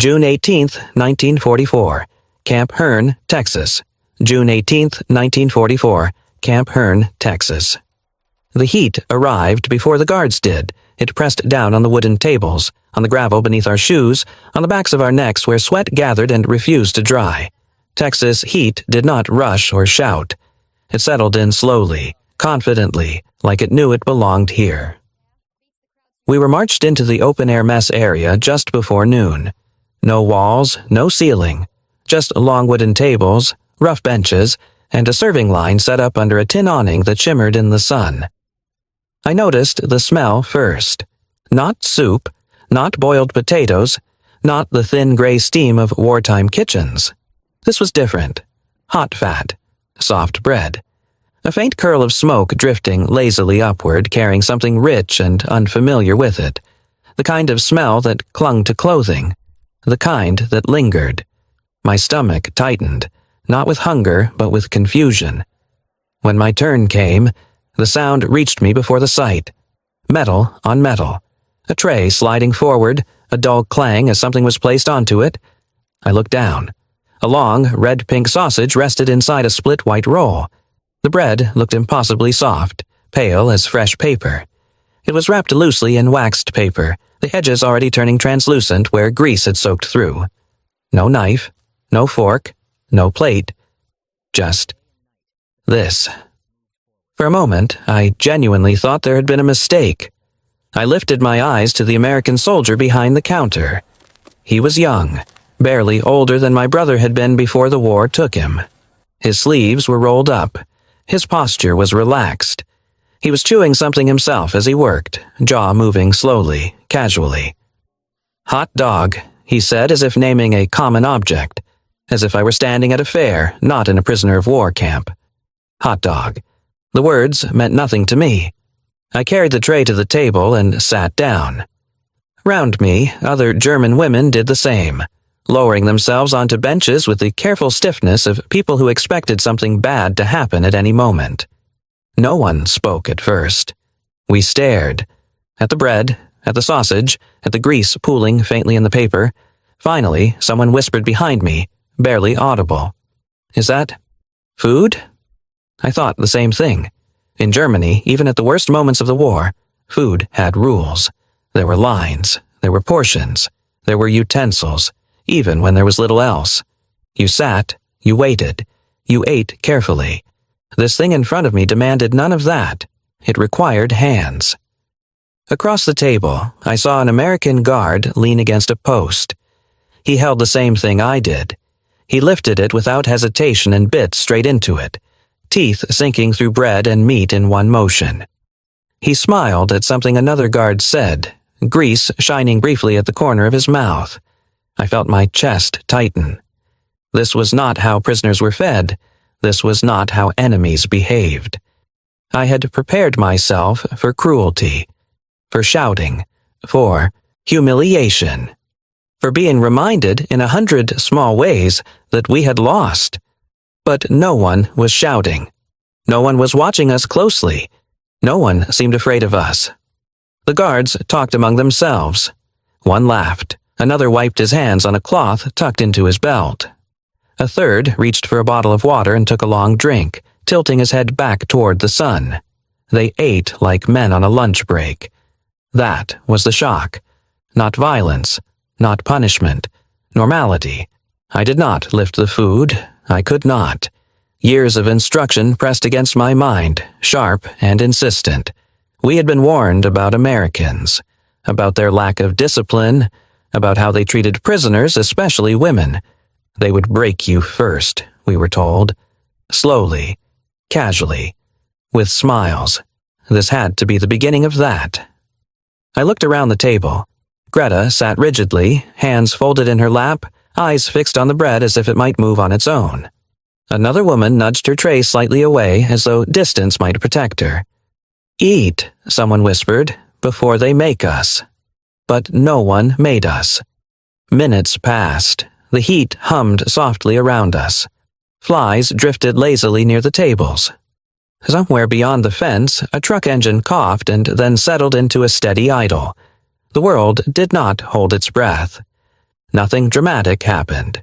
June 18th, 1944, Camp Hearn, Texas. June 18th, 1944, Camp Hearn, Texas. The heat arrived before the guards did. It pressed down on the wooden tables, on the gravel beneath our shoes, on the backs of our necks where sweat gathered and refused to dry. Texas heat did not rush or shout. It settled in slowly, confidently, like it knew it belonged here. We were marched into the open-air mess area just before noon. No walls, no ceiling, just long wooden tables, rough benches, and a serving line set up under a tin awning that shimmered in the sun. I noticed the smell first. Not soup, not boiled potatoes, not the thin gray steam of wartime kitchens. This was different. Hot fat, soft bread. A faint curl of smoke drifting lazily upward, carrying something rich and unfamiliar with it. The kind of smell that clung to clothing. The kind that lingered. My stomach tightened, not with hunger, but with confusion. When my turn came, the sound reached me before the sight. Metal on metal. A tray sliding forward, a dull clang as something was placed onto it. I looked down. A long, red-pink sausage rested inside a split white roll. The bread looked impossibly soft, pale as fresh paper. It was wrapped loosely in waxed paper, the edges already turning translucent where grease had soaked through. No knife, no fork, no plate. Just this. For a moment, I genuinely thought there had been a mistake. I lifted my eyes to the American soldier behind the counter. He was young, barely older than my brother had been before the war took him. His sleeves were rolled up. His posture was relaxed. He was chewing something himself as he worked, jaw moving slowly, casually. "Hot dog," he said, as if naming a common object, as if I were standing at a fair, not in a prisoner of war camp. Hot dog. The words meant nothing to me. I carried the tray to the table and sat down. Round me, other German women did the same, lowering themselves onto benches with the careful stiffness of people who expected something bad to happen at any moment. No one spoke at first. We stared. At the bread, at the sausage, at the grease pooling faintly in the paper. Finally, someone whispered behind me, barely audible. "Is that food?" I thought the same thing. In Germany, even at the worst moments of the war, food had rules. There were lines, there were portions, there were utensils, even when there was little else. You sat, you waited, you ate carefully. This thing in front of me demanded none of that. It required hands. Across the table, I saw an American guard lean against a post. He held the same thing I did. He lifted it without hesitation and bit straight into it, teeth sinking through bread and meat in one motion. He smiled at something another guard said, grease shining briefly at the corner of his mouth. I felt my chest tighten. This was not how prisoners were fed. This was not how enemies behaved. I had prepared myself for cruelty, for shouting, for humiliation, for being reminded in 100 small ways that we had lost. But no one was shouting. No one was watching us closely. No one seemed afraid of us. The guards talked among themselves. One laughed. Another wiped his hands on a cloth tucked into his belt. A third reached for a bottle of water and took a long drink, tilting his head back toward the sun. They ate like men on a lunch break. That was the shock. Not violence, not punishment, normality. I did not lift the food. I could not. Years of instruction pressed against my mind, sharp and insistent. We had been warned about Americans, about their lack of discipline, about how they treated prisoners, especially women. They would break you first, we were told. Slowly, casually, with smiles. This had to be the beginning of that. I looked around the table. Greta sat rigidly, hands folded in her lap, eyes fixed on the bread as if it might move on its own. Another woman nudged her tray slightly away as though distance might protect her. "Eat," someone whispered, "before they make us." But no one made us. Minutes passed. The heat hummed softly around us. Flies drifted lazily near the tables. Somewhere beyond the fence, a truck engine coughed and then settled into a steady idle. The world did not hold its breath. Nothing dramatic happened.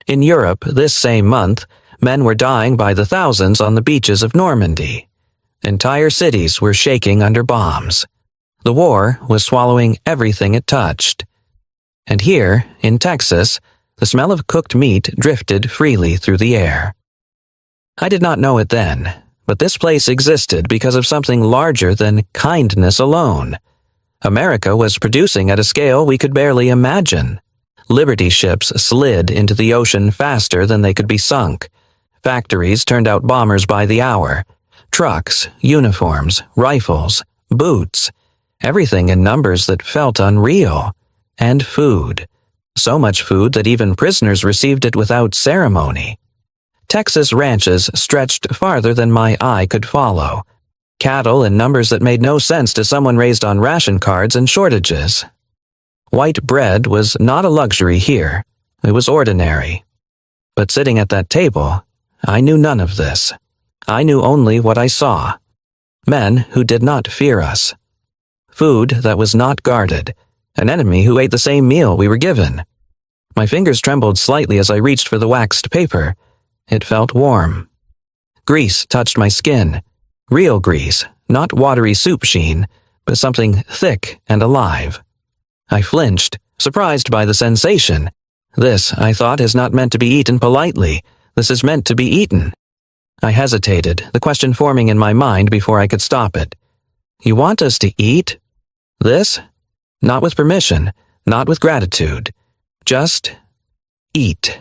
In Europe this same month, men were dying by the thousands on the beaches of Normandy. Entire cities were shaking under bombs. The war was swallowing everything it touched. And here, in Texas, the smell of cooked meat drifted freely through the air. I did not know it then, but this place existed because of something larger than kindness alone. America was producing at a scale we could barely imagine. Liberty ships slid into the ocean faster than they could be sunk. Factories turned out bombers by the hour. Trucks, uniforms, rifles, boots, everything in numbers that felt unreal. And food. So much food that even prisoners received it without ceremony. Texas ranches stretched farther than my eye could follow. Cattle in numbers that made no sense to someone raised on ration cards and shortages. White bread was not a luxury here. It was ordinary. But sitting at that table, I knew none of this. I knew only what I saw. Men who did not fear us. Food that was not guarded. An enemy who ate the same meal we were given. My fingers trembled slightly as I reached for the waxed paper. It felt warm. Grease touched my skin. Real grease, not watery soup sheen, but something thick and alive. I flinched, surprised by the sensation. This, I thought, is not meant to be eaten politely. This is meant to be eaten. I hesitated, the question forming in my mind before I could stop it. You want us to eat? This? Not with permission, not with gratitude. Just eat.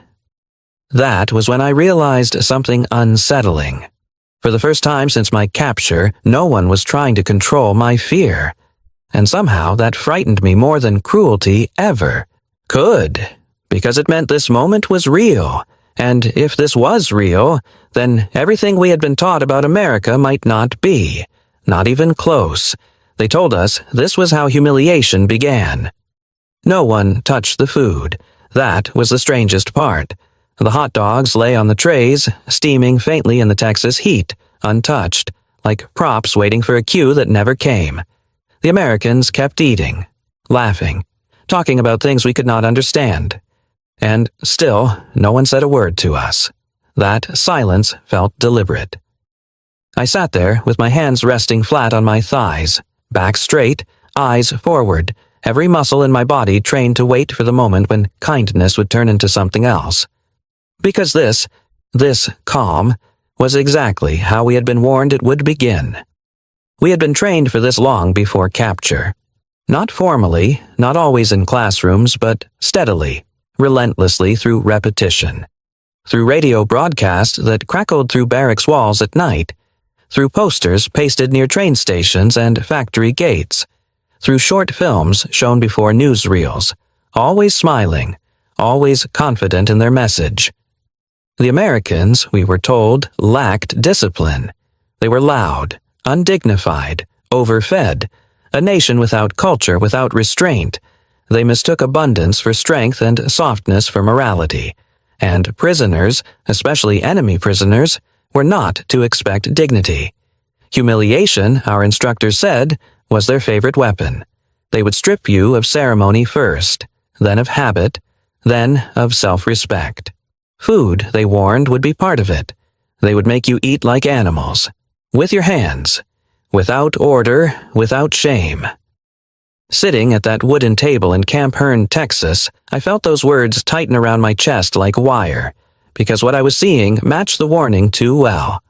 That was when I realized something unsettling. For the first time since my capture, no one was trying to control my fear. And somehow that frightened me more than cruelty ever could, because it meant this moment was real. And if this was real, then everything we had been taught about America might not be, not even close. They told us this was how humiliation began. No one touched the food. That was the strangest part. The hot dogs lay on the trays, steaming faintly in the Texas heat, untouched, like props waiting for a cue that never came. The Americans kept eating, laughing, talking about things we could not understand. And still, no one said a word to us. That silence felt deliberate. I sat there with my hands resting flat on my thighs, back straight, eyes forward, every muscle in my body trained to wait for the moment when kindness would turn into something else. Because this calm, was exactly how we had been warned it would begin. We had been trained for this long before capture. Not formally, not always in classrooms, but steadily, relentlessly through repetition. Through radio broadcasts that crackled through barracks walls at night, through posters pasted near train stations and factory gates, through short films shown before newsreels, always smiling, always confident in their message. The Americans, we were told, lacked discipline. They were loud, undignified, overfed, a nation without culture, without restraint. They mistook abundance for strength and softness for morality. And prisoners, especially enemy prisoners, were not to expect dignity. Humiliation, our instructors said, was their favorite weapon. They would strip you of ceremony first, then of habit, then of self-respect. Food, they warned, would be part of it. They would make you eat like animals, with your hands, without order, without shame. Sitting at that wooden table in Camp Hearn, Texas, I felt those words tighten around my chest like wire, because what I was seeing matched the warning too well.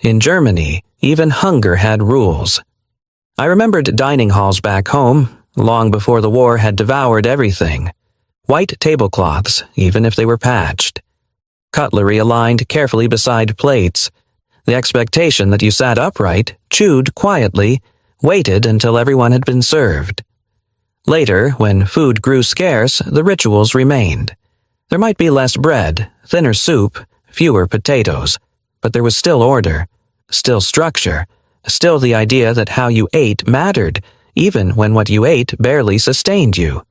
In Germany, even hunger had rules. I remembered dining halls back home, long before the war had devoured everything. White tablecloths, even if they were patched. Cutlery aligned carefully beside plates. The expectation that you sat upright, chewed quietly, waited until everyone had been served. Later, when food grew scarce, the rituals remained. There might be less bread, thinner soup, fewer potatoes, but there was still order, still structure, still the idea that how you ate mattered, even when what you ate barely sustained you.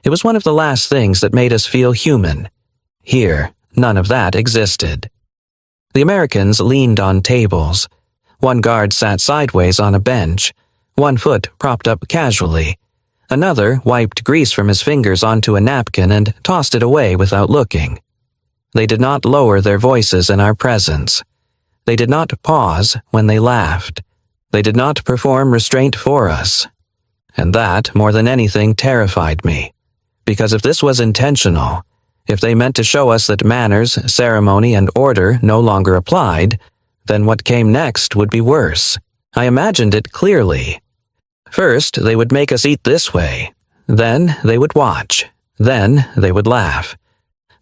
It was one of the last things that made us feel human. Here, none of that existed. The Americans leaned on tables. One guard sat sideways on a bench, one foot propped up casually. Another wiped grease from his fingers onto a napkin and tossed it away without looking. They did not lower their voices in our presence. They did not pause when they laughed. They did not perform restraint for us. And that, more than anything, terrified me. Because if this was intentional, if they meant to show us that manners, ceremony, and order no longer applied, then what came next would be worse. I imagined it clearly. First, they would make us eat this way. Then they would watch. Then they would laugh.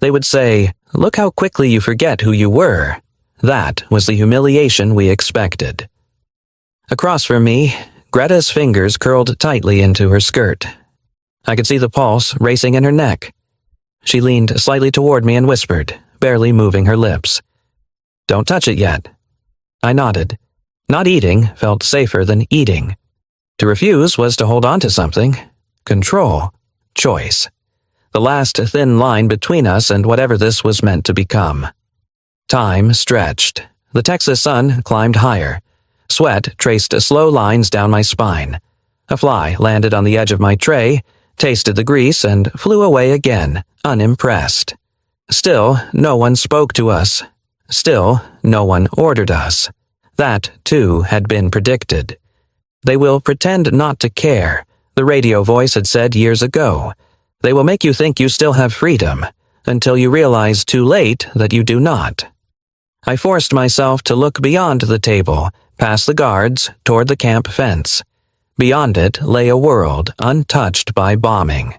They would say, "Look how quickly you forget who you were." That was the humiliation we expected. Across from me, Greta's fingers curled tightly into her skirt. I could see the pulse racing in her neck. She leaned slightly toward me and whispered, barely moving her lips, "Don't touch it yet." I nodded. Not eating felt safer than eating. To refuse was to hold on to something. Control. Choice. The last thin line between us and whatever this was meant to become. Time stretched. The Texas sun climbed higher. Sweat traced slow lines down my spine. A fly landed on the edge of my tray, tasted the grease, and flew away again, unimpressed. Still, no one spoke to us. Still, no one ordered us. That, too, had been predicted. They will pretend not to care, the radio voice had said years ago. They will make you think you still have freedom, until you realize too late that you do not. I forced myself to look beyond the table, past the guards, toward the camp fence. Beyond it lay a world untouched by bombing.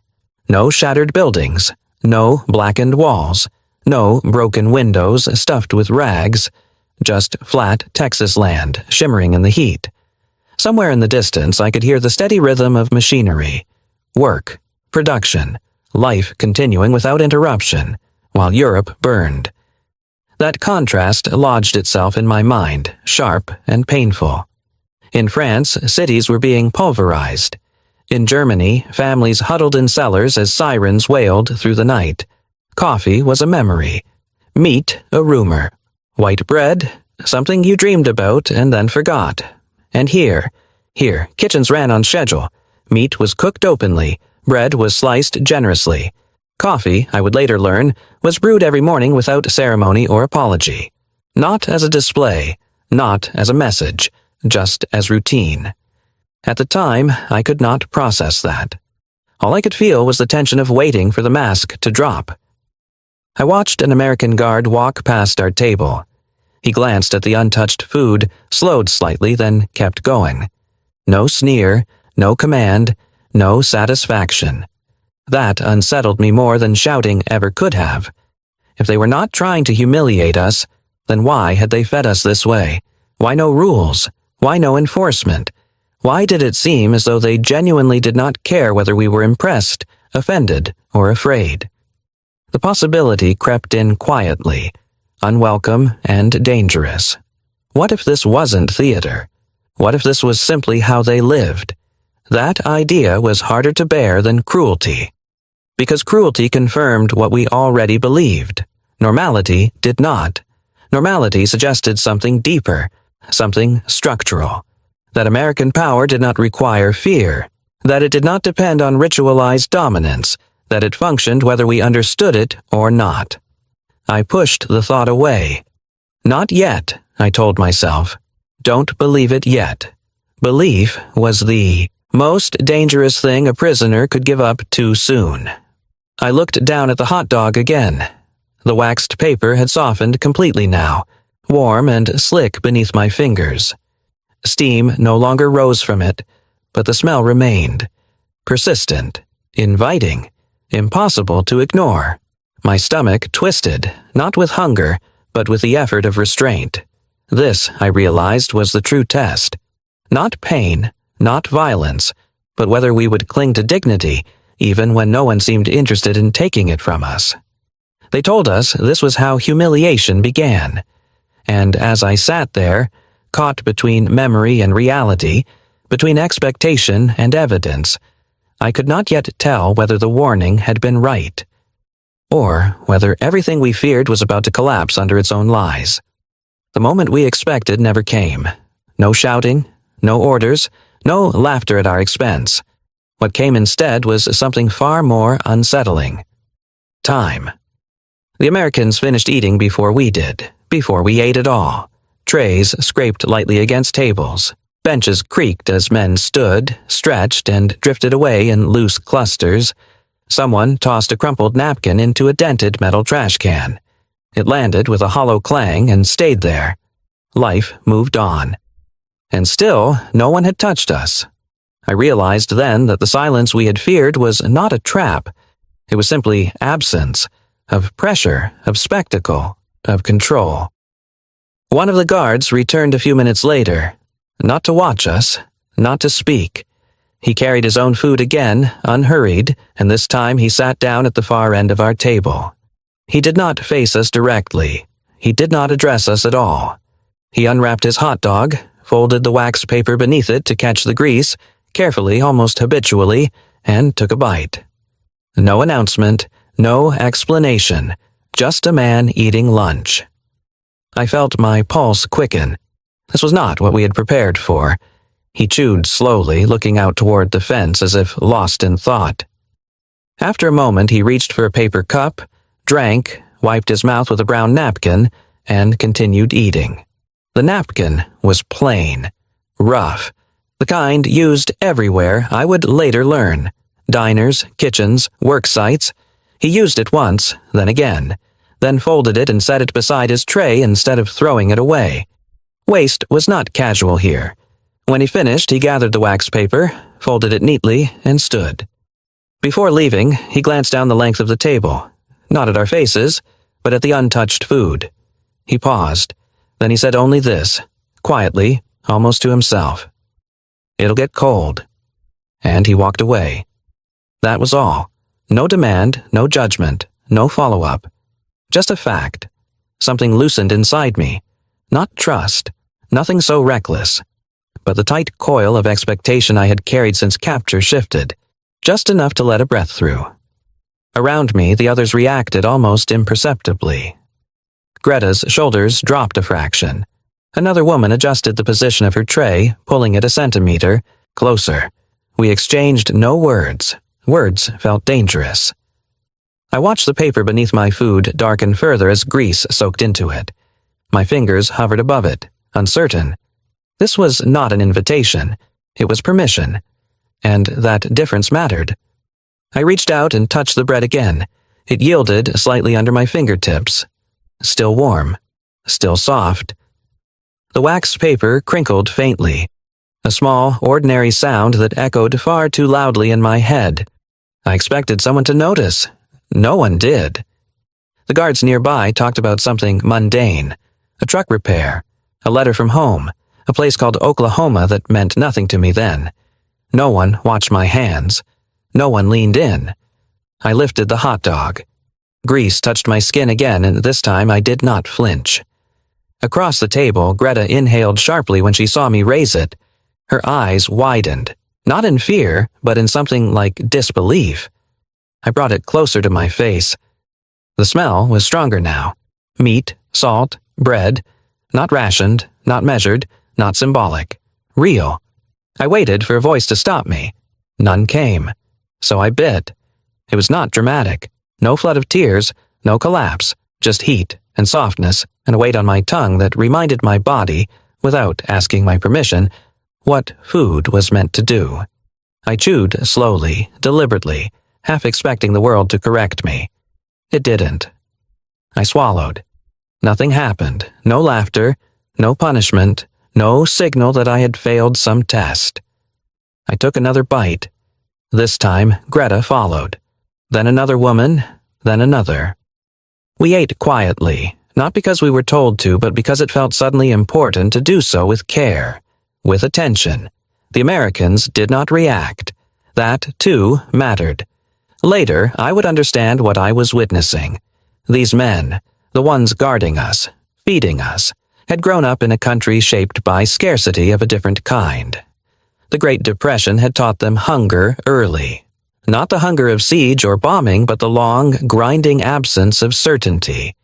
No shattered buildings, no blackened walls, no broken windows stuffed with rags, just flat Texas land shimmering in the heat. Somewhere in the distance I could hear the steady rhythm of machinery. Work, production, life continuing without interruption, while Europe burned. That contrast lodged itself in my mind, sharp and painful. In France, cities were being pulverized. In Germany, families huddled in cellars as sirens wailed through the night. Coffee was a memory. Meat, a rumor. White bread, something you dreamed about and then forgot. And here, kitchens ran on schedule. Meat was cooked openly. Bread was sliced generously. Coffee, I would later learn, was brewed every morning without ceremony or apology. Not as a display, not as a message, just as routine. At the time, I could not process that. All I could feel was the tension of waiting for the mask to drop. I watched an American guard walk past our table. He glanced at the untouched food, slowed slightly, then kept going. No sneer, no command, no satisfaction. That unsettled me more than shouting ever could have. If they were not trying to humiliate us, then why had they fed us this way? Why no rules? Why no enforcement? Why did it seem as though they genuinely did not care whether we were impressed, offended, or afraid? The possibility crept in quietly, unwelcome and dangerous. What if this wasn't theater? What if this was simply how they lived? That idea was harder to bear than cruelty. Because cruelty confirmed what we already believed. Normality did not. Normality suggested something deeper, something structural. That American power did not require fear. That it did not depend on ritualized dominance. That it functioned whether we understood it or not. I pushed the thought away. Not yet, I told myself. Don't believe it yet. Belief was the most dangerous thing a prisoner could give up too soon. I looked down at the hot dog again. The waxed paper had softened completely now, warm and slick beneath my fingers. Steam no longer rose from it, but the smell remained. Persistent, inviting, impossible to ignore. My stomach twisted, not with hunger, but with the effort of restraint. This, I realized, was the true test. Not pain, not violence, but whether we would cling to dignity, even when no one seemed interested in taking it from us. They told us this was how humiliation began. And as I sat there, caught between memory and reality, between expectation and evidence, I could not yet tell whether the warning had been right, or whether everything we feared was about to collapse under its own lies. The moment we expected never came. No shouting, no orders, no laughter at our expense. What came instead was something far more unsettling. Time. The Americans finished eating before we did, before we ate at all. Trays scraped lightly against tables. Benches creaked as men stood, stretched, and drifted away in loose clusters. Someone tossed a crumpled napkin into a dented metal trash can. It landed with a hollow clang and stayed there. Life moved on. And still, no one had touched us. I realized then that the silence we had feared was not a trap. It was simply absence, of pressure, of spectacle, of control. One of the guards returned a few minutes later, not to watch us, not to speak. He carried his own food again, unhurried, and this time he sat down at the far end of our table. He did not face us directly. He did not address us at all. He unwrapped his hot dog, folded the wax paper beneath it to catch the grease, carefully, almost habitually, and took a bite. No announcement, no explanation, just a man eating lunch. I felt my pulse quicken. This was not what we had prepared for. He chewed slowly, looking out toward the fence as if lost in thought. After a moment, he reached for a paper cup, drank, wiped his mouth with a brown napkin, and continued eating. The napkin was plain, rough, the kind used everywhere, I would later learn. Diners, kitchens, work sites. He used it once, then again, then folded it and set it beside his tray instead of throwing it away. Waste was not casual here. When he finished, he gathered the wax paper, folded it neatly, and stood. Before leaving, he glanced down the length of the table, not at our faces, but at the untouched food. He paused. Then he said only this, quietly, almost to himself. "It'll get cold." And he walked away. That was all. No demand, no judgment, no follow-up. Just a fact. Something loosened inside me. Not trust, nothing so reckless. But the tight coil of expectation I had carried since capture shifted, just enough to let a breath through. Around me, the others reacted almost imperceptibly. Greta's shoulders dropped a fraction. Another woman adjusted the position of her tray, pulling it a centimeter closer. We exchanged no words. Words felt dangerous. I watched the paper beneath my food darken further as grease soaked into it. My fingers hovered above it, uncertain. This was not an invitation. It was permission. And that difference mattered. I reached out and touched the bread again. It yielded slightly under my fingertips. Still warm. Still soft. The wax paper crinkled faintly. A small, ordinary sound that echoed far too loudly in my head. I expected someone to notice. No one did. The guards nearby talked about something mundane. A truck repair. A letter from home. A place called Oklahoma that meant nothing to me then. No one watched my hands. No one leaned in. I lifted the hot dog. Grease touched my skin again, and this time I did not flinch. Across the table, Greta inhaled sharply when she saw me raise it. Her eyes widened, not in fear, but in something like disbelief. I brought it closer to my face. The smell was stronger now. Meat, salt, bread, not rationed, not measured, not symbolic. Real. I waited for a voice to stop me. None came. So I bit. It was not dramatic. No flood of tears, no collapse, just heat and softness and a weight on my tongue that reminded my body, without asking my permission, what food was meant to do. I chewed slowly, deliberately, half expecting the world to correct me. It didn't. I swallowed. Nothing happened. No laughter, no punishment, no signal that I had failed some test. I took another bite. This time, Greta followed. Then another woman, then another. We ate quietly, not because we were told to, but because it felt suddenly important to do so with care, with attention. The Americans did not react. That, too, mattered. Later, I would understand what I was witnessing. These men, the ones guarding us, feeding us, had grown up in a country shaped by scarcity of a different kind. The Great Depression had taught them hunger early. Not the hunger of siege or bombing, but the long, grinding absence of certainty.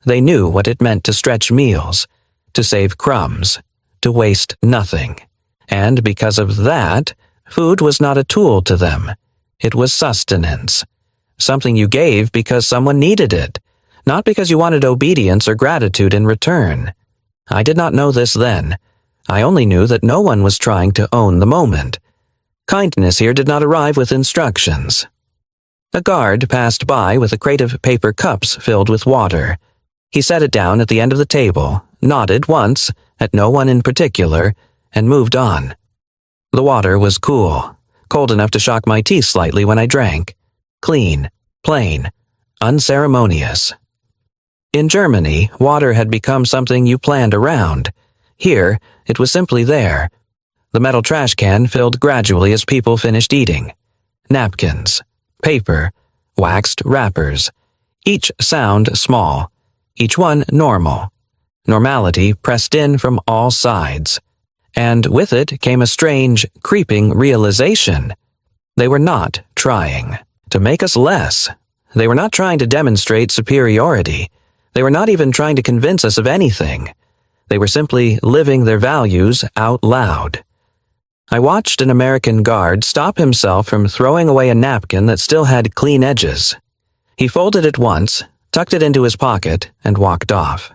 They knew what it meant to stretch meals, to save crumbs, to waste nothing. And because of that, Food was not a tool to them. It was sustenance. Something you gave because someone needed it, not because you wanted obedience or gratitude in return. I did not know this then. I only knew that no one was trying to own the moment. Kindness here did not arrive with instructions. A guard passed by with a crate of paper cups filled with water. He set it down at the end of the table, nodded once, at no one in particular, and moved on. The water was cool, cold enough to shock my teeth slightly when I drank. Clean, plain, unceremonious. In Germany, water had become something you planned around. Here, it was simply there. The metal trash can filled gradually as people finished eating. Napkins, paper, waxed wrappers, each sound small, each one normal. Normality pressed in from all sides. And with it came a strange, creeping realization. They were not trying to make us less. They were not trying to demonstrate superiority. They were not even trying to convince us of anything. They were simply living their values out loud. I watched an American guard stop himself from throwing away a napkin that still had clean edges. He folded it once, tucked it into his pocket, and walked off.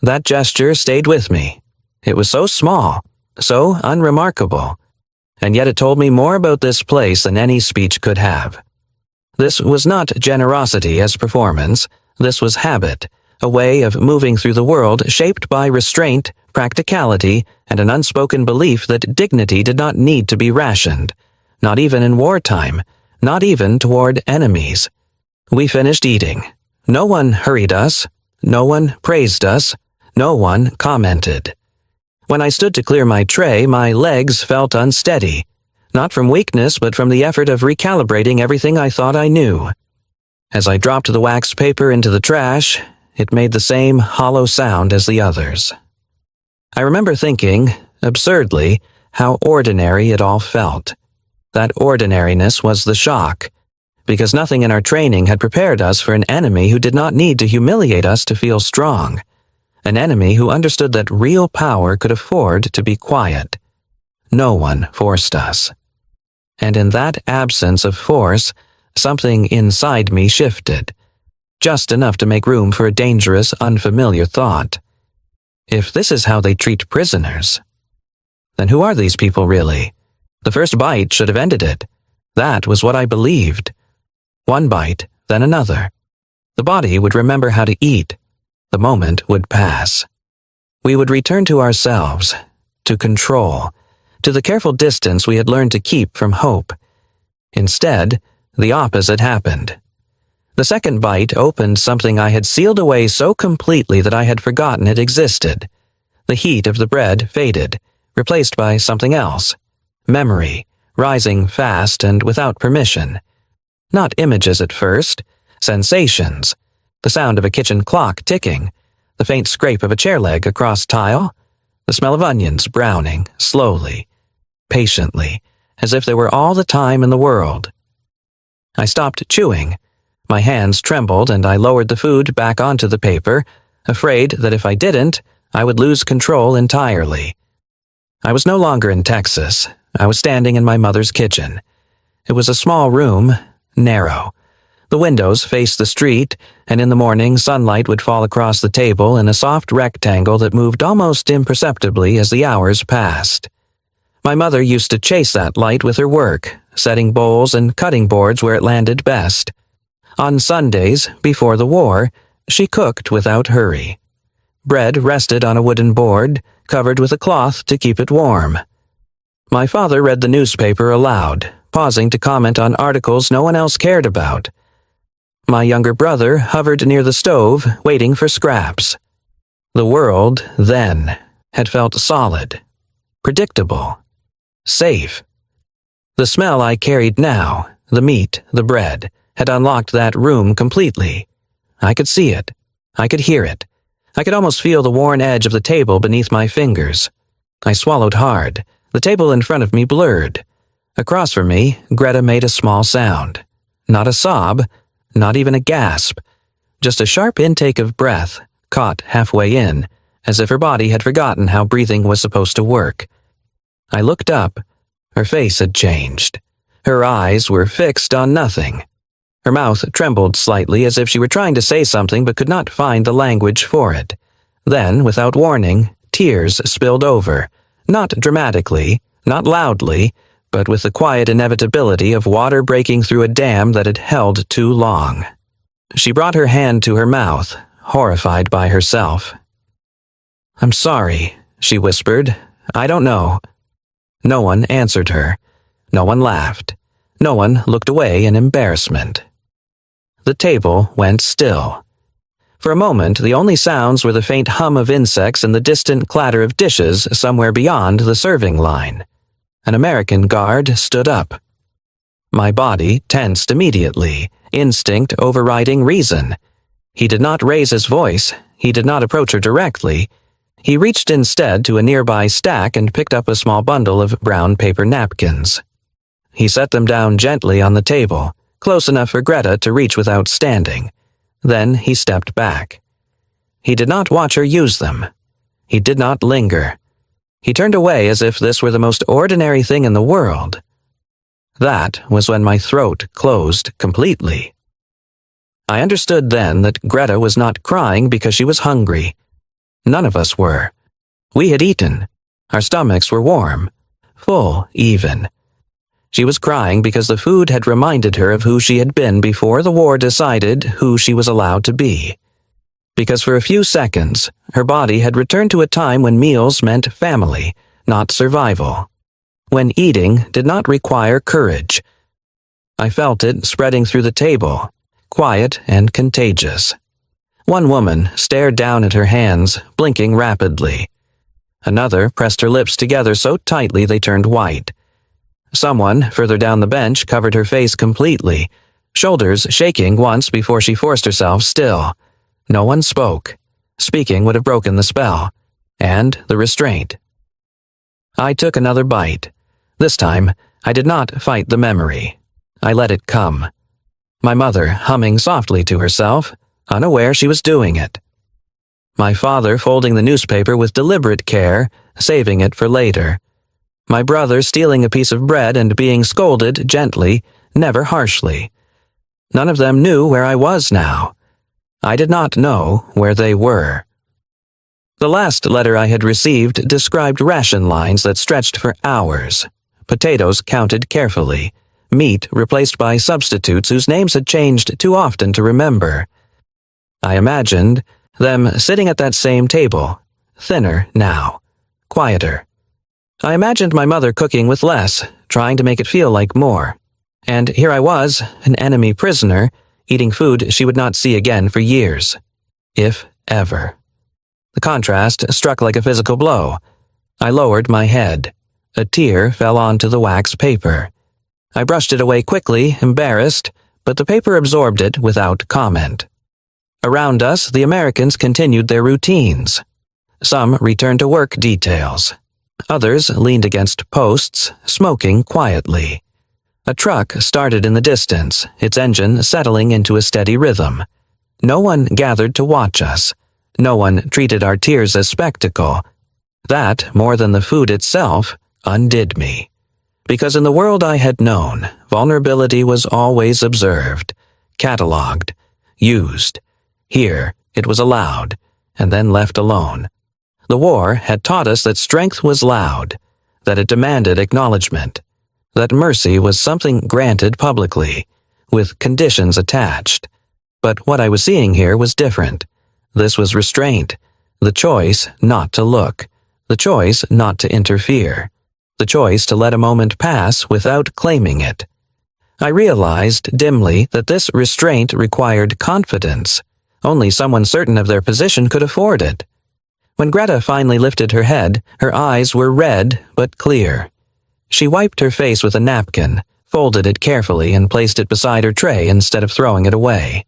That gesture stayed with me. It was so small, so unremarkable, and yet it told me more about this place than any speech could have. This was not generosity as performance. This was habit, a way of moving through the world shaped by restraint, practicality, and an unspoken belief that dignity did not need to be rationed, not even in wartime, not even toward enemies. We finished eating. No one hurried us. No one praised us. No one commented. When I stood to clear my tray, my legs felt unsteady, not from weakness but from the effort of recalibrating everything I thought I knew. As I dropped the wax paper into the trash, it made the same hollow sound as the others. I remember thinking, absurdly, how ordinary it all felt. That ordinariness was the shock, because nothing in our training had prepared us for an enemy who did not need to humiliate us to feel strong, an enemy who understood that real power could afford to be quiet. No one forced us. And in that absence of force, something inside me shifted, just enough to make room for a dangerous, unfamiliar thought. If this is how they treat prisoners, then who are these people really? The first bite should have ended it. That was what I believed. One bite, then another. The body would remember how to eat. The moment would pass. We would return to ourselves, to control, to the careful distance we had learned to keep from hope. Instead, the opposite happened. The second bite opened something I had sealed away so completely that I had forgotten it existed. The heat of the bread faded, replaced by something else. Memory, rising fast and without permission. Not images at first, sensations. The sound of a kitchen clock ticking, the faint scrape of a chair leg across tile, the smell of onions browning, slowly, patiently, as if there were all the time in the world. I stopped chewing. My hands trembled and I lowered the food back onto the paper, afraid that if I didn't, I would lose control entirely. I was no longer in Texas. I was standing in my mother's kitchen. It was a small room, narrow. The windows faced the street, and in the morning sunlight would fall across the table in a soft rectangle that moved almost imperceptibly as the hours passed. My mother used to chase that light with her work, setting bowls and cutting boards where it landed best. On Sundays, before the war, she cooked without hurry. Bread rested on a wooden board, covered with a cloth to keep it warm. My father read the newspaper aloud, pausing to comment on articles no one else cared about. My younger brother hovered near the stove, waiting for scraps. The world, then, had felt solid, predictable, safe. The smell I carried now, the meat, the bread, had unlocked that room completely. I could see it. I could hear it. I could almost feel the worn edge of the table beneath my fingers. I swallowed hard. The table in front of me blurred. Across from me, Greta made a small sound. Not a sob, not even a gasp. Just a sharp intake of breath, caught halfway in, as if her body had forgotten how breathing was supposed to work. I looked up. Her face had changed. Her eyes were fixed on nothing. Her mouth trembled slightly as if she were trying to say something but could not find the language for it. Then, without warning, tears spilled over, not dramatically, not loudly, but with the quiet inevitability of water breaking through a dam that had held too long. She brought her hand to her mouth, horrified by herself. "I'm sorry," she whispered. "I don't know." No one answered her. No one laughed. No one looked away in embarrassment. The table went still. For a moment, the only sounds were the faint hum of insects and the distant clatter of dishes somewhere beyond the serving line. An American guard stood up. My body tensed immediately, instinct overriding reason. He did not raise his voice. He did not approach her directly. He reached instead to a nearby stack and picked up a small bundle of brown paper napkins. He set them down gently on the table, close enough for Greta to reach without standing. Then he stepped back. He did not watch her use them. He did not linger. He turned away as if this were the most ordinary thing in the world. That was when my throat closed completely. I understood then that Greta was not crying because she was hungry. None of us were. We had eaten. Our stomachs were warm, full even. She was crying because the food had reminded her of who she had been before the war decided who she was allowed to be. Because for a few seconds, her body had returned to a time when meals meant family, not survival. When eating did not require courage. I felt it spreading through the table, quiet and contagious. One woman stared down at her hands, blinking rapidly. Another pressed her lips together so tightly they turned white. Someone, further down the bench, covered her face completely, shoulders shaking once before she forced herself still. No one spoke. Speaking would have broken the spell, and the restraint. I took another bite. This time, I did not fight the memory. I let it come. My mother humming softly to herself, unaware she was doing it. My father folding the newspaper with deliberate care, saving it for later. My brother stealing a piece of bread and being scolded gently, never harshly. None of them knew where I was now. I did not know where they were. The last letter I had received described ration lines that stretched for hours. Potatoes counted carefully. Meat replaced by substitutes whose names had changed too often to remember. I imagined them sitting at that same table, thinner now, quieter. I imagined my mother cooking with less, trying to make it feel like more. And here I was, an enemy prisoner, eating food she would not see again for years, if ever. The contrast struck like a physical blow. I lowered my head. A tear fell onto the wax paper. I brushed it away quickly, embarrassed, but the paper absorbed it without comment. Around us, the Americans continued their routines. Some returned to work details. Others leaned against posts, smoking quietly. A truck started in the distance, its engine settling into a steady rhythm. No one gathered to watch us. No one treated our tears as spectacle. That, more than the food itself, undid me. Because in the world I had known, vulnerability was always observed, catalogued, used. Here, it was allowed, and then left alone. The war had taught us that strength was loud, that it demanded acknowledgement, that mercy was something granted publicly, with conditions attached. But what I was seeing here was different. This was restraint, the choice not to look, the choice not to interfere, the choice to let a moment pass without claiming it. I realized dimly that this restraint required confidence. Only someone certain of their position could afford it. When Greta finally lifted her head, her eyes were red but clear. She wiped her face with a napkin, folded it carefully, and placed it beside her tray instead of throwing it away.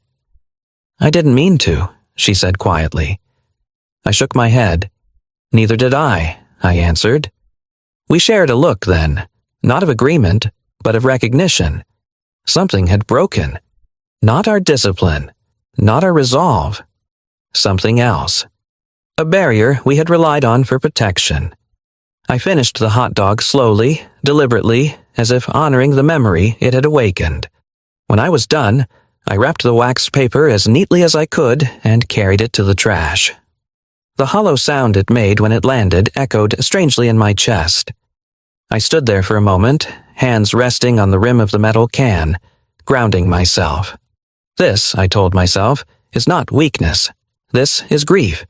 "I didn't mean to," she said quietly. I shook my head. "Neither did I answered. We shared a look then, not of agreement, but of recognition. Something had broken. Not our discipline, not our resolve. Something else. A barrier we had relied on for protection. I finished the hot dog slowly, deliberately, as if honoring the memory it had awakened. When I was done, I wrapped the wax paper as neatly as I could and carried it to the trash. The hollow sound it made when it landed echoed strangely in my chest. I stood there for a moment, hands resting on the rim of the metal can, grounding myself. This, I told myself, is not weakness. This is grief.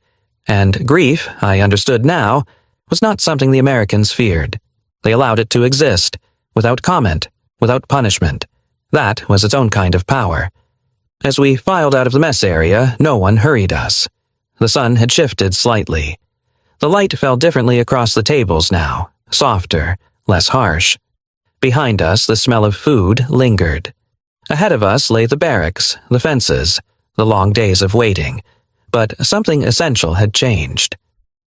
And grief, I understood now, was not something the Americans feared. They allowed it to exist, without comment, without punishment. That was its own kind of power. As we filed out of the mess area, no one hurried us. The sun had shifted slightly. The light fell differently across the tables now, softer, less harsh. Behind us, the smell of food lingered. Ahead of us lay the barracks, the fences, the long days of waiting. But something essential had changed.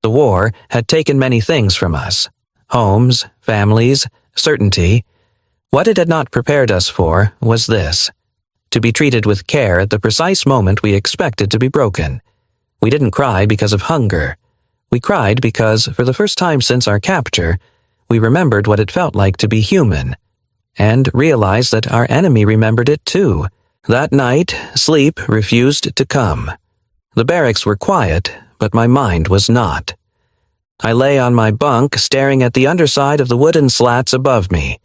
The war had taken many things from us. Homes, families, certainty. What it had not prepared us for was this: to be treated with care at the precise moment we expected to be broken. We didn't cry because of hunger. We cried because, for the first time since our capture, we remembered what it felt like to be human, and realized that our enemy remembered it too. That night, sleep refused to come. The barracks were quiet, but my mind was not. I lay on my bunk staring at the underside of the wooden slats above me,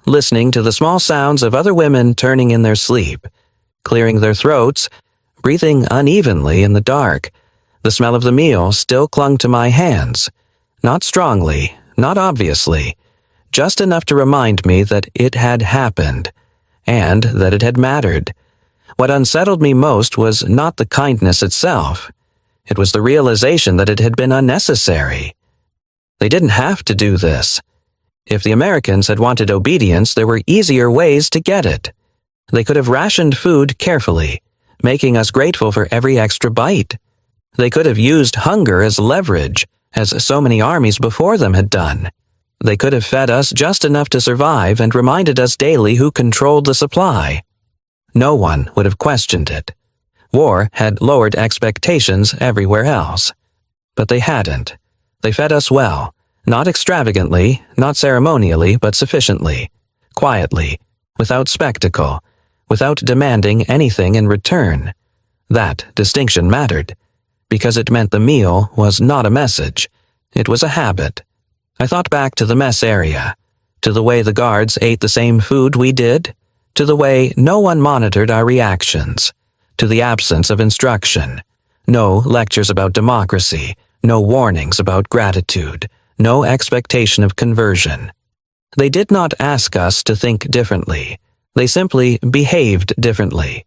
listening to the small sounds of other women turning in their sleep, clearing their throats, breathing unevenly in the dark. The smell of the meal still clung to my hands, not strongly, not obviously, just enough to remind me that it had happened, and that it had mattered. What unsettled me most was not the kindness itself. It was the realization that it had been unnecessary. They didn't have to do this. If the Americans had wanted obedience, there were easier ways to get it. They could have rationed food carefully, making us grateful for every extra bite. They could have used hunger as leverage, as so many armies before them had done. They could have fed us just enough to survive and reminded us daily who controlled the supply. No one would have questioned it. War had lowered expectations everywhere else. But they hadn't. They fed us well, not extravagantly, not ceremonially, but sufficiently, quietly, without spectacle, without demanding anything in return. That distinction mattered, because it meant the meal was not a message. It was a habit. I thought back to the mess area, to the way the guards ate the same food we did, to the way no one monitored our reactions, to the absence of instruction, no lectures about democracy, no warnings about gratitude, no expectation of conversion. They did not ask us to think differently. They simply behaved differently.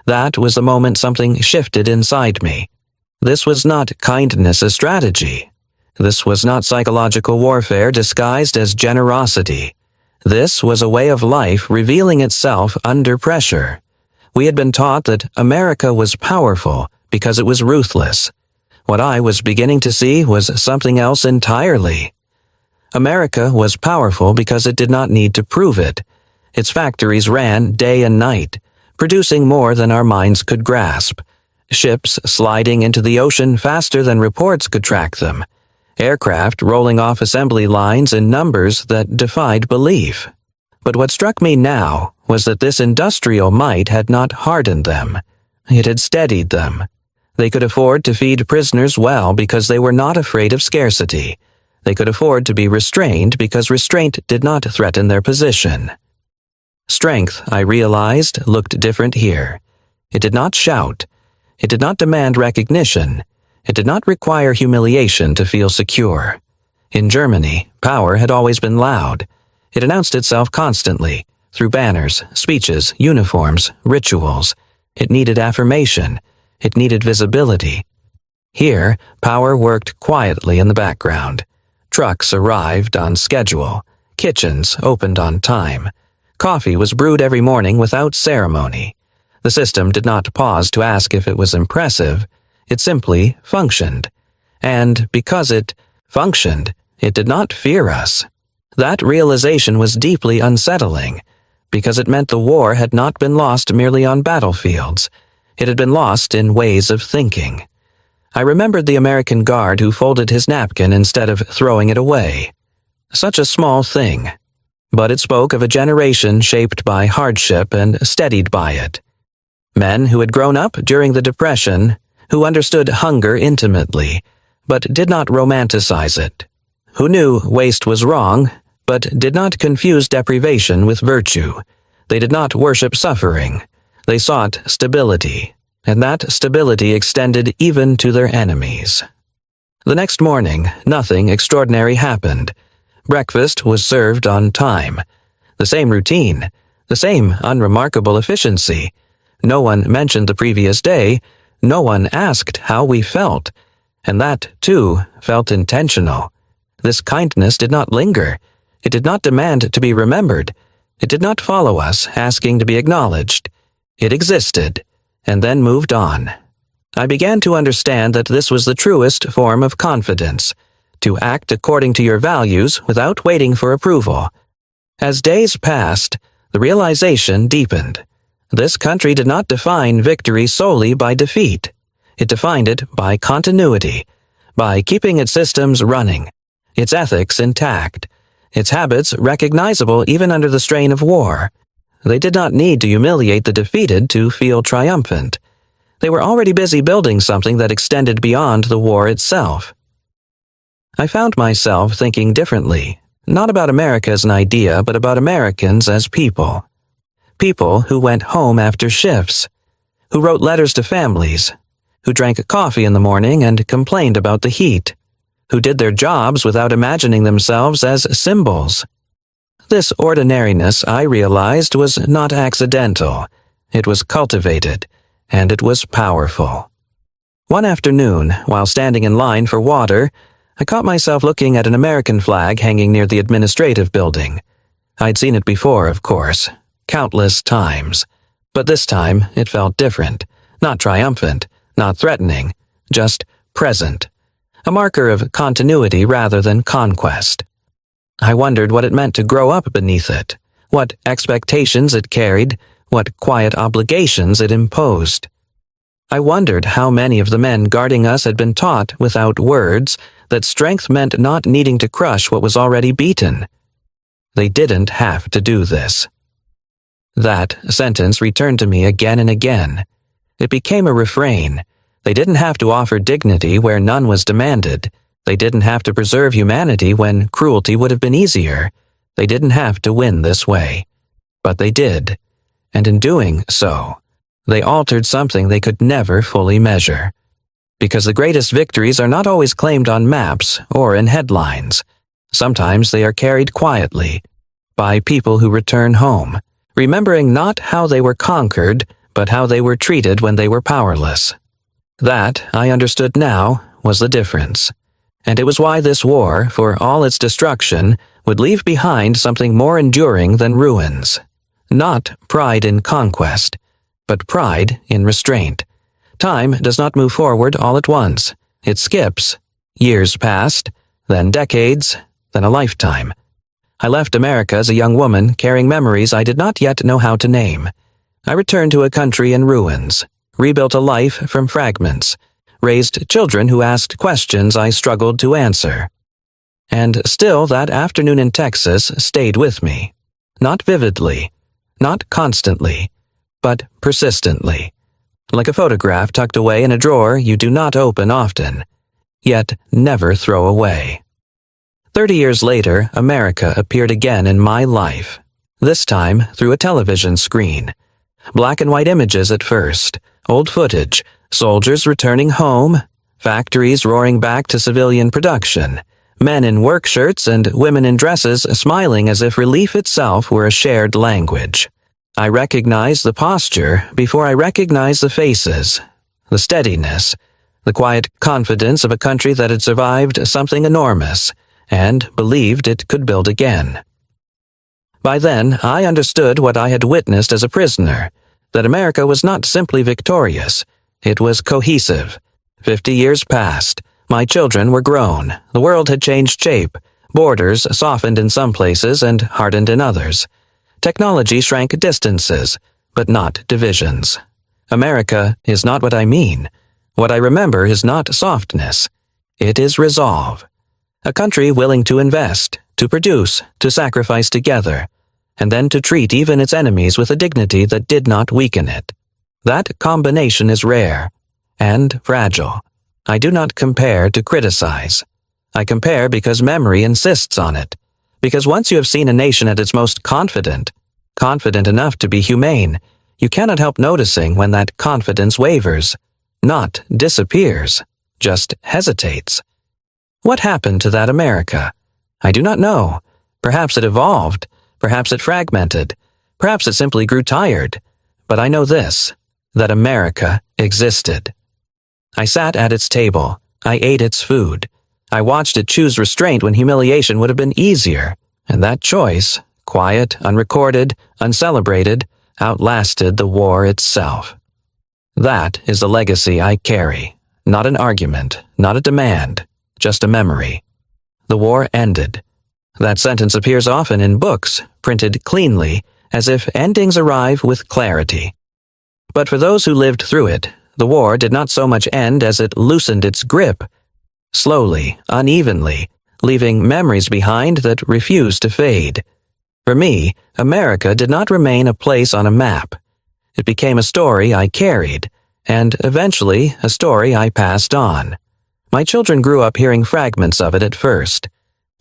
That was the moment something shifted inside me. This was not kindness as strategy. This was not psychological warfare disguised as generosity. This was a way of life revealing itself under pressure. We had been taught that America was powerful because it was ruthless. What I was beginning to see was something else entirely. America was powerful because it did not need to prove it. Its factories ran day and night, producing more than our minds could grasp. Ships sliding into the ocean faster than reports could track them. Aircraft rolling off assembly lines in numbers that defied belief. But what struck me now was that this industrial might had not hardened them. It had steadied them. They could afford to feed prisoners well because they were not afraid of scarcity. They could afford to be restrained because restraint did not threaten their position. Strength, I realized, looked different here. It did not shout. It did not demand recognition. It did not require humiliation to feel secure. In Germany, power had always been loud. It announced itself constantly, through banners, speeches, uniforms, rituals. It needed affirmation. It needed visibility. Here, power worked quietly in the background. Trucks arrived on schedule. Kitchens opened on time. Coffee was brewed every morning without ceremony. The system did not pause to ask if it was impressive. It simply functioned. And because it functioned, it did not fear us. That realization was deeply unsettling, because it meant the war had not been lost merely on battlefields. It had been lost in ways of thinking. I remembered the American guard who folded his napkin instead of throwing it away. Such a small thing. But it spoke of a generation shaped by hardship and steadied by it. Men who had grown up during the Depression, who understood hunger intimately, but did not romanticize it, who knew waste was wrong, but did not confuse deprivation with virtue. They did not worship suffering. They sought stability, and that stability extended even to their enemies. The next morning, nothing extraordinary happened. Breakfast was served on time. The same routine, the same unremarkable efficiency. No one mentioned the previous day. No one asked how we felt. And that, too, felt intentional. This kindness did not linger. It did not demand to be remembered. It did not follow us, asking to be acknowledged. It existed, and then moved on. I began to understand that this was the truest form of confidence, to act according to your values without waiting for approval. As days passed, the realization deepened. This country did not define victory solely by defeat. It defined it by continuity, by keeping its systems running, its ethics intact, its habits recognizable even under the strain of war. They did not need to humiliate the defeated to feel triumphant. They were already busy building something that extended beyond the war itself. I found myself thinking differently, not about America as an idea, but about Americans as people. People who went home after shifts, who wrote letters to families, who drank coffee in the morning and complained about the heat, who did their jobs without imagining themselves as symbols. This ordinariness, I realized, was not accidental. It was cultivated, and it was powerful. One afternoon, while standing in line for water, I caught myself looking at an American flag hanging near the administrative building. I'd seen it before, of course, countless times. But this time, it felt different, not triumphant, not threatening, just present. A marker of continuity rather than conquest. I wondered what it meant to grow up beneath it, what expectations it carried, what quiet obligations it imposed. I wondered how many of the men guarding us had been taught, without words, that strength meant not needing to crush what was already beaten. They didn't have to do this. That sentence returned to me again and again. It became a refrain. They didn't have to offer dignity where none was demanded. They didn't have to preserve humanity when cruelty would have been easier. They didn't have to win this way. But they did. And in doing so, they altered something they could never fully measure. Because the greatest victories are not always claimed on maps or in headlines. Sometimes they are carried quietly, by people who return home, remembering not how they were conquered, but how they were treated when they were powerless. That, I understood now, was the difference. And it was why this war, for all its destruction, would leave behind something more enduring than ruins. Not pride in conquest, but pride in restraint. Time does not move forward all at once. It skips. Years passed, then decades, then a lifetime. I left America as a young woman carrying memories I did not yet know how to name. I returned to a country in ruins, rebuilt a life from fragments, raised children who asked questions I struggled to answer. And still that afternoon in Texas stayed with me. Not vividly, not constantly, but persistently. Like a photograph tucked away in a drawer you do not open often, yet never throw away. 30 years later, America appeared again in my life, this time through a television screen. Black and white images at first, old footage, soldiers returning home, factories roaring back to civilian production, men in work shirts and women in dresses smiling as if relief itself were a shared language. I recognized the posture before I recognized the faces, the steadiness, the quiet confidence of a country that had survived something enormous and believed it could build again. By then, I understood what I had witnessed as a prisoner, that America was not simply victorious, it was cohesive. 50 years passed, my children were grown, the world had changed shape, borders softened in some places and hardened in others. Technology shrank distances, but not divisions. America is not what I mean. What I remember is not softness. It is resolve. A country willing to invest, to produce, to sacrifice together, and then to treat even its enemies with a dignity that did not weaken it. That combination is rare and fragile. I do not compare to criticize. I compare because memory insists on it. Because once you have seen a nation at its most confident enough to be humane, you cannot help noticing when that confidence wavers, not disappears, just hesitates. What happened to that America? I do not know. Perhaps it evolved, perhaps it fragmented, perhaps it simply grew tired. But I know this, that America existed. I sat at its table. I ate its food. I watched it choose restraint when humiliation would have been easier, and that choice, quiet, unrecorded, uncelebrated, outlasted the war itself. That is the legacy I carry, not an argument, not a demand, just a memory. The war ended. That sentence appears often in books, printed cleanly, as if endings arrive with clarity. But for those who lived through it, the war did not so much end as it loosened its grip, slowly, unevenly, leaving memories behind that refused to fade. For me, America did not remain a place on a map. It became a story I carried, and eventually a story I passed on. My children grew up hearing fragments of it at first.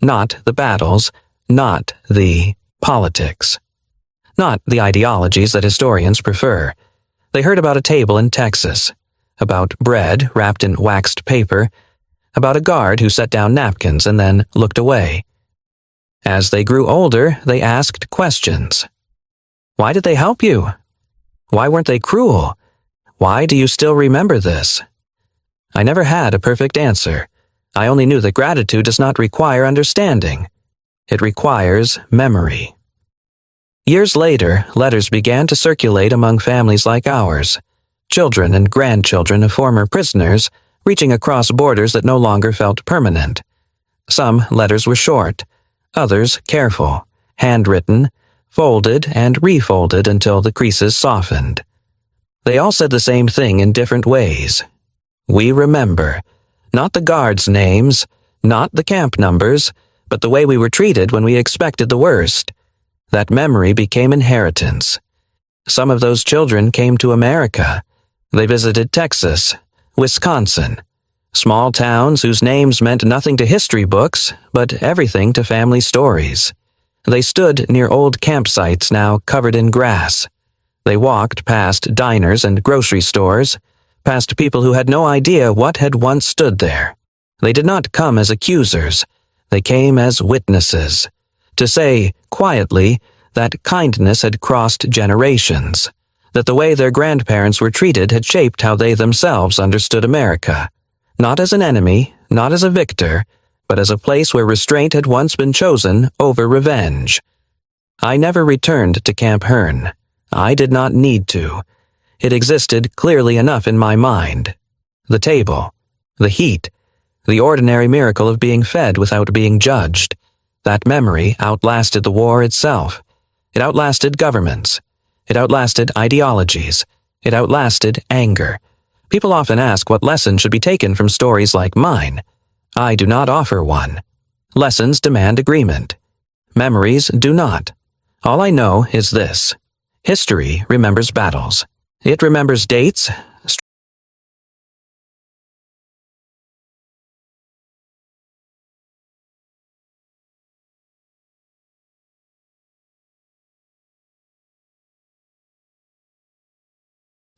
Not the battles, not the politics, not the ideologies that historians prefer. They heard about a table in Texas, about bread wrapped in waxed paper, about a guard who set down napkins and then looked away. As they grew older, they asked questions. Why did they help you? Why weren't they cruel? Why do you still remember this? I never had a perfect answer. I only knew that gratitude does not require understanding. It requires memory. Years later, letters began to circulate among families like ours, children and grandchildren of former prisoners, reaching across borders that no longer felt permanent. Some letters were short, others careful, handwritten, folded and refolded until the creases softened. They all said the same thing in different ways. We remember, not the guards' names, not the camp numbers, but the way we were treated when we expected the worst. That memory became inheritance. Some of those children came to America. They visited Texas, Wisconsin, small towns whose names meant nothing to history books, but everything to family stories. They stood near old campsites now covered in grass. They walked past diners and grocery stores, past people who had no idea what had once stood there. They did not come as accusers. They came as witnesses, to say, quietly, that kindness had crossed generations, that the way their grandparents were treated had shaped how they themselves understood America, not as an enemy, not as a victor, but as a place where restraint had once been chosen over revenge. I never returned to Camp Hearn. I did not need to. It existed clearly enough in my mind. The table, the heat, the ordinary miracle of being fed without being judged. That memory outlasted the war itself. It outlasted governments. It outlasted ideologies. It outlasted anger. People often ask what lesson should be taken from stories like mine. I do not offer one. Lessons demand agreement. Memories do not. All I know is this. History remembers battles. It remembers dates,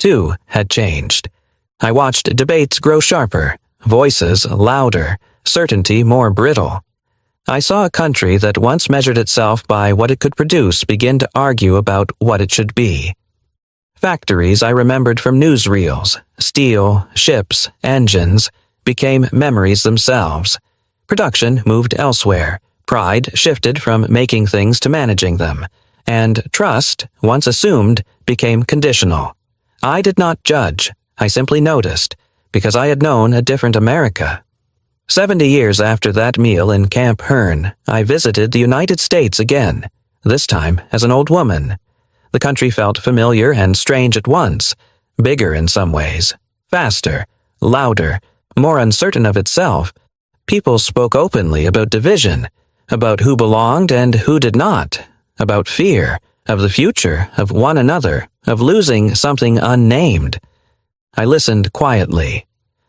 too, had changed. I watched debates grow sharper, voices louder, certainty more brittle. I saw a country that once measured itself by what it could produce begin to argue about what it should be. Factories I remembered from newsreels, steel, ships, engines, became memories themselves. Production moved elsewhere. Pride shifted from making things to managing them. And trust, once assumed, became conditional. I did not judge. I simply noticed, because I had known a different America. 70 years after that meal in Camp Hearn, I visited the United States again, this time as an old woman. The country felt familiar and strange at once, bigger in some ways, faster, louder, more uncertain of itself. People spoke openly about division, about who belonged and who did not, about fear, of the future, of one another, of losing something unnamed. I listened quietly.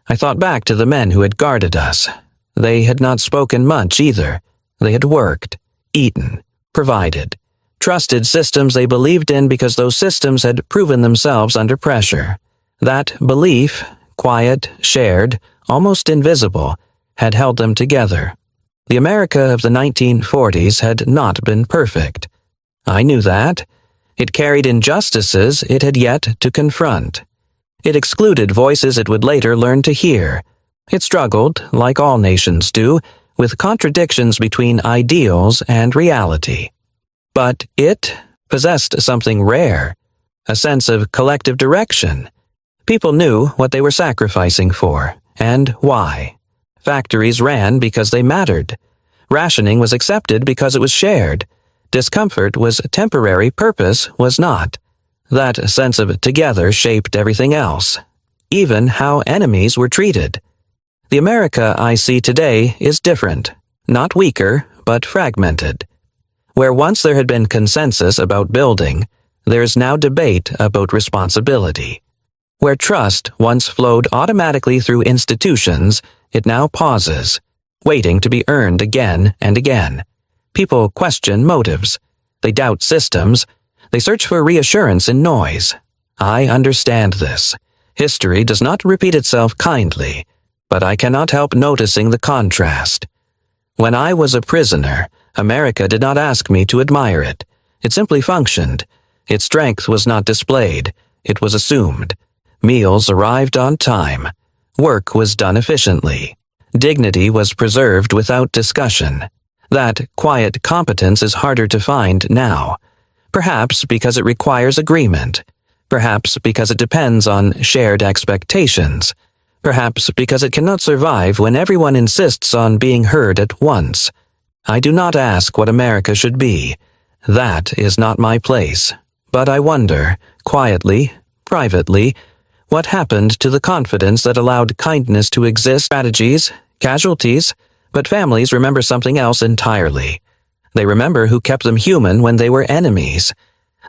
I thought back to the men who had guarded us. They had not spoken much either. They had worked, eaten, provided, trusted systems they believed in because those systems had proven themselves under pressure. That belief, quiet, shared, almost invisible, had held them together. The America of the 1940s had not been perfect. I knew that. It carried injustices it had yet to confront. It excluded voices it would later learn to hear. It struggled, like all nations do, with contradictions between ideals and reality. But it possessed something rare, a sense of collective direction. People knew what they were sacrificing for, and why. Factories ran because they mattered. Rationing was accepted because it was shared. Discomfort was temporary, purpose was not. That sense of together shaped everything else, even how enemies were treated. The America I see today is different, not weaker, but fragmented. Where once there had been consensus about building, there is now debate about responsibility. Where trust once flowed automatically through institutions, it now pauses, waiting to be earned again and again. People question motives. They doubt systems. They search for reassurance in noise. I understand this. History does not repeat itself kindly, but I cannot help noticing the contrast. When I was a prisoner, America did not ask me to admire it. It simply functioned. Its strength was not displayed. It was assumed. Meals arrived on time. Work was done efficiently. Dignity was preserved without discussion. That quiet competence is harder to find now. Perhaps because it requires agreement. Perhaps because it depends on shared expectations. Perhaps because it cannot survive when everyone insists on being heard at once. I do not ask what America should be. That is not my place. But I wonder, quietly, privately, what happened to the confidence that allowed kindness to exist, strategies, casualties, but families remember something else entirely. They remember who kept them human when they were enemies.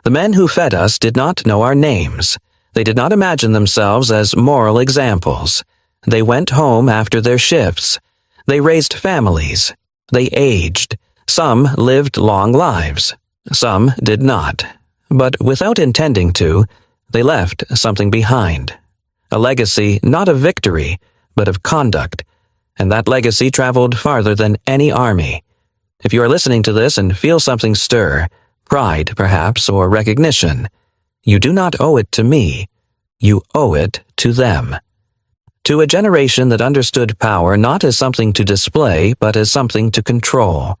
The men who fed us did not know our names. They did not imagine themselves as moral examples. They went home after their shifts. They raised families. They aged. Some lived long lives. Some did not. But without intending to, they left something behind. A legacy not of victory, but of conduct. And that legacy traveled farther than any army. If you are listening to this and feel something stir, pride perhaps, or recognition, you do not owe it to me. You owe it to them. To a generation that understood power not as something to display, but as something to control.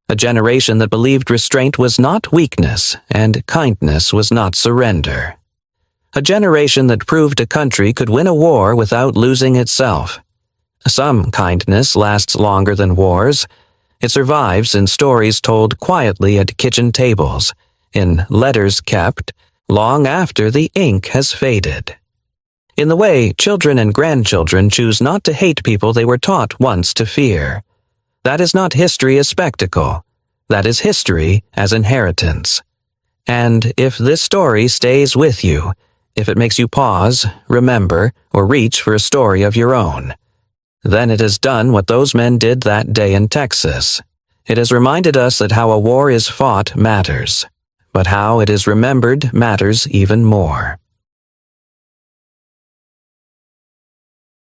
A generation that believed restraint was not weakness, and kindness was not surrender. A generation that proved a country could win a war without losing itself. Some kindness lasts longer than wars. It survives in stories told quietly at kitchen tables, in letters kept long after the ink has faded. In the way children and grandchildren choose not to hate people they were taught once to fear. That is not history as spectacle. That is history as inheritance. And if this story stays with you, if it makes you pause, remember, or reach for a story of your own, then it has done what those men did that day in Texas. It has reminded us that how a war is fought matters, but how it is remembered matters even more.